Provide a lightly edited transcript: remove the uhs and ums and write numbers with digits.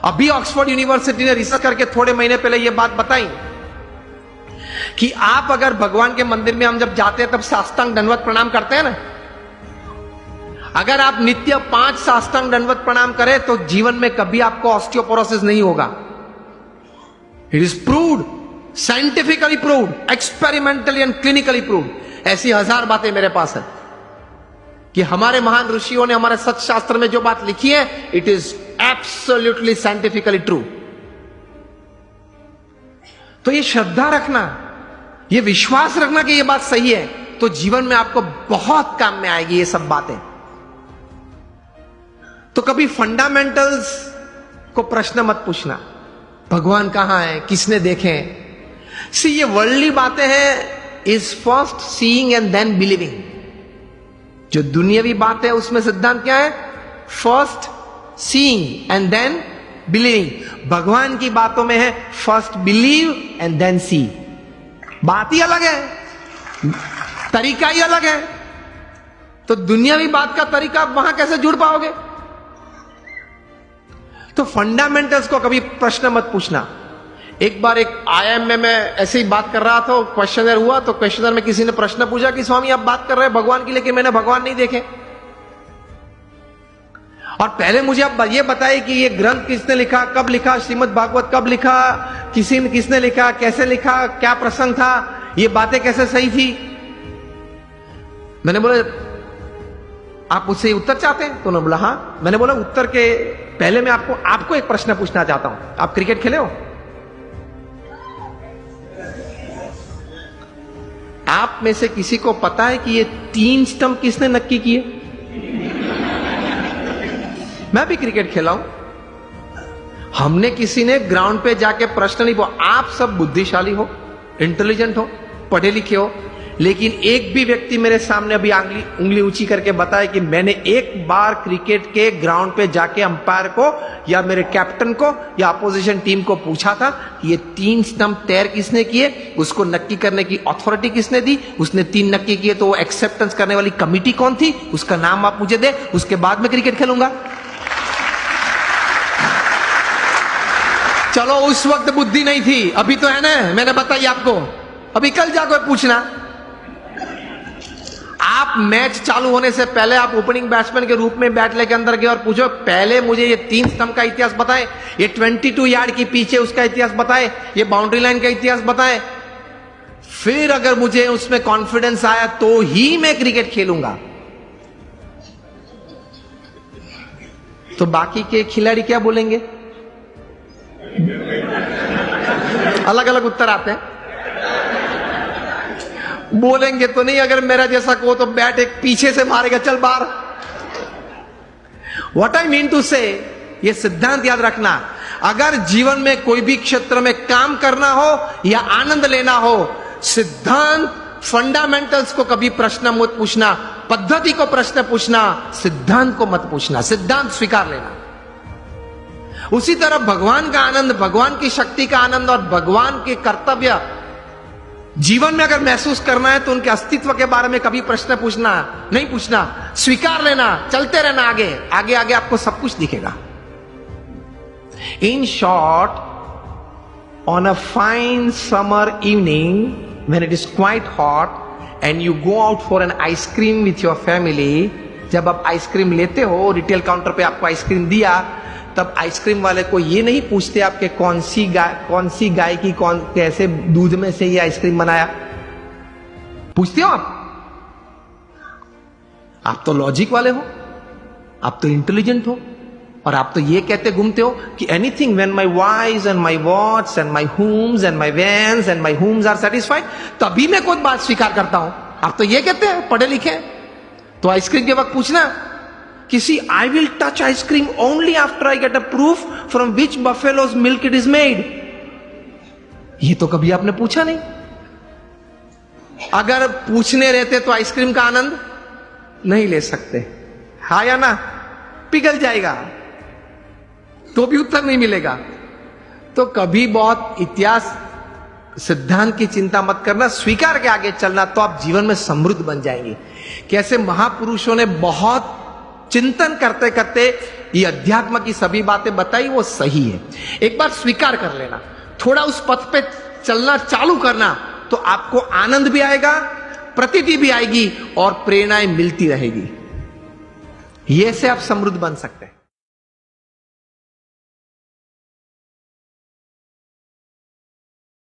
अभी Oxford university ने research करके थोड़े महीने पहले यह बात बताई कि आप अगर भगवान के मंदिर में हम जब जाते हैं तब साष्टांग दंडवत प्रणाम करते हैं ना, अगर आप नित्य 5 साष्टांग दंडवत प्रणाम करें तो जीवन में कभी आपको ऑस्टियोपोरोसिस नहीं होगा। It is proved, scientifically proved, experimentally and clinically proved. ऐसी 1000 बातें मेरे पास है कि हमारे महान ऋषियों ने हमारे सच शास्त्र में जो बात लिखी है, it is absolutely scientifically true. तो ये श्रद्धा रखना, ये विश्वास रखना कि ये बात सही है, तो जीवन में आपको बहुत काम में आएगी ये सब बातें। तो कभी फंडामेंटल्स को प्रश्न मत पूछना, भगवान कहां है, किसने देखे। सी ये वर्ल्डली बातें हैं, is first seeing and then believing. जो दुनियावी बात है उसमें सिद्धांत क्या है, first seeing and then believing. भगवान की बातों में है first believe and then see. बात ही अलग है, तरीका ही अलग है। तो दुनियावी बात का तरीका वहां कैसे जुड़ पाओगे। तो फंडामेंटल्स को कभी प्रश्न मत पूछना। एक बार एक आईआईएम में मैं ऐसे ही बात कर रहा था, क्वेश्चनर हुआ, तो क्वेश्चनर में किसी ने प्रश्न पूछा कि स्वामी आप बात कर रहे हैं भगवान की, लेकिन मैंने भगवान नहीं देखे। और पहले मुझे आप ये बताइए कि ये ग्रंथ किसने लिखा, कब लिखा, श्रीमद् भागवत कब लिखा, किसने लिखा, कैसे लिखा, क्या प्रसंग था, ये बातें कैसे सही थी। मैंने बोला आप मुझसे उत्तर चाहते हैं, तो उन्होंने बोला हाँ। मैंने बोला उत्तर के पहले मैं आपको एक प्रश्न पूछना चाहता हूं, आप क्रिकेट खेले हो। आप में से किसी को पता है कि ये 3 स्टंप किसने नक्की किए। मैं भी क्रिकेट खेला हूं। हमने किसी ने ग्राउंड पे जाके प्रश्न नहीं पूछा। आप सब बुद्धिशाली हो, इंटेलिजेंट हो, पढ़े लिखे हो, लेकिन एक भी व्यक्ति मेरे सामने अभी उंगली ऊंची करके बताए कि मैंने एक बार क्रिकेट के ग्राउंड पे जाके अंपायर को या मेरे कैप्टन को या अपोजिशन टीम को पूछा था कि ये 3 स्टंप तैर किसने किए, उसको नक्की करने की अथॉरिटी किसने दी, उसने 3 नक्की किए तो वो एक्सेप्टेंस करने वाली कमिटी कौन थी, उसका नाम आप मुझे दे, उसके बाद मैं क्रिकेट खेलूंगा। चलो उस वक्त बुद्धि नहीं थी, अभी तो है ना, मैंने बताई आपको। अभी कल जाकर पूछना। आप मैच चालू होने से पहले आप ओपनिंग बैट्समैन के रूप में बैट लेके अंदर गए और पूछो पहले मुझे ये 3 स्टंप का इतिहास बताएं, ये 22 यार्ड की पीछे उसका इतिहास बताएं, ये बाउंड्री लाइन का इतिहास बताएं। फिर अगर मुझे उसमें कॉन्फिडेंस आया तो ही मैं क्रिकेट खेलूंगा। तो बाकी के खिलाड़ी क्या बोलेंगे, अलग अलग उत्तर आते हैं। बोलेंगे तो नहीं, अगर मेरा जैसा को तो बैट एक पीछे से मारेगा, चल बाहर। व्हाट आई मीन टू से, ये सिद्धांत याद रखना, अगर जीवन में कोई भी क्षेत्र में काम करना हो या आनंद लेना हो, सिद्धांत फंडामेंटल्स को कभी प्रश्न मत पूछना, पद्धति को प्रश्न पूछना, सिद्धांत को मत पूछना। सिद्धांत स्वीकार लेना। उसी तरह भगवान का आनंद, भगवान की शक्ति का आनंद और भगवान के कर्तव्य जीवन में अगर महसूस करना है तो उनके अस्तित्व के बारे में कभी प्रश्न पूछना नहीं पूछना, स्वीकार लेना, चलते रहना आगे आगे आगे, आपको सब कुछ दिखेगा। In short, on a fine summer evening when it is quite hot and you go out for an ice cream with your family, जब आप आइसक्रीम लेते हो, रिटेल काउंटर पे आपको आइसक्रीम दिया, तब आइसक्रीम वाले को ये नहीं पूछते आपके कौन सी गाय की कैसे दूध में से ये आइसक्रीम बनाया। पूछते हो आप तो लॉजिक वाले हो, आप तो इंटेलिजेंट हो, और आप तो ये कहते घूमते हो कि anything when my wise and my watts and my homes and my vans and my homes are satisfied, तभी मैं कोई बात स्वीकार करता हूं। आप तो ये कहते हैं, पढ़े लिखे। तो आइसक्रीम के वक्त पूछना किसी, I will touch ice cream only after I get a proof from which buffaloes milk it is made. ये तो कभी आपने पूछा नहीं। अगर पूछने रहते तो आइसक्रीम का आनंद नहीं ले सकते, हा या ना, पिघल जाएगा तो भी उत्तर नहीं मिलेगा। तो कभी बहुत इतिहास सिद्धांत की चिंता मत करना, स्वीकार के आगे चलना, तो आप जीवन में समृद्ध बन जाएंगे। कैसे महापुरुषों ने बहुत चिंतन करते करते ये अध्यात्म की सभी बातें बताई वो सही है। एक बार स्वीकार कर लेना, थोड़ा उस पथ पे चलना चालू करना, तो आपको आनंद भी आएगा, प्रतीति भी आएगी और प्रेरणाएं मिलती रहेगी। ये से आप समृद्ध बन सकते हैं।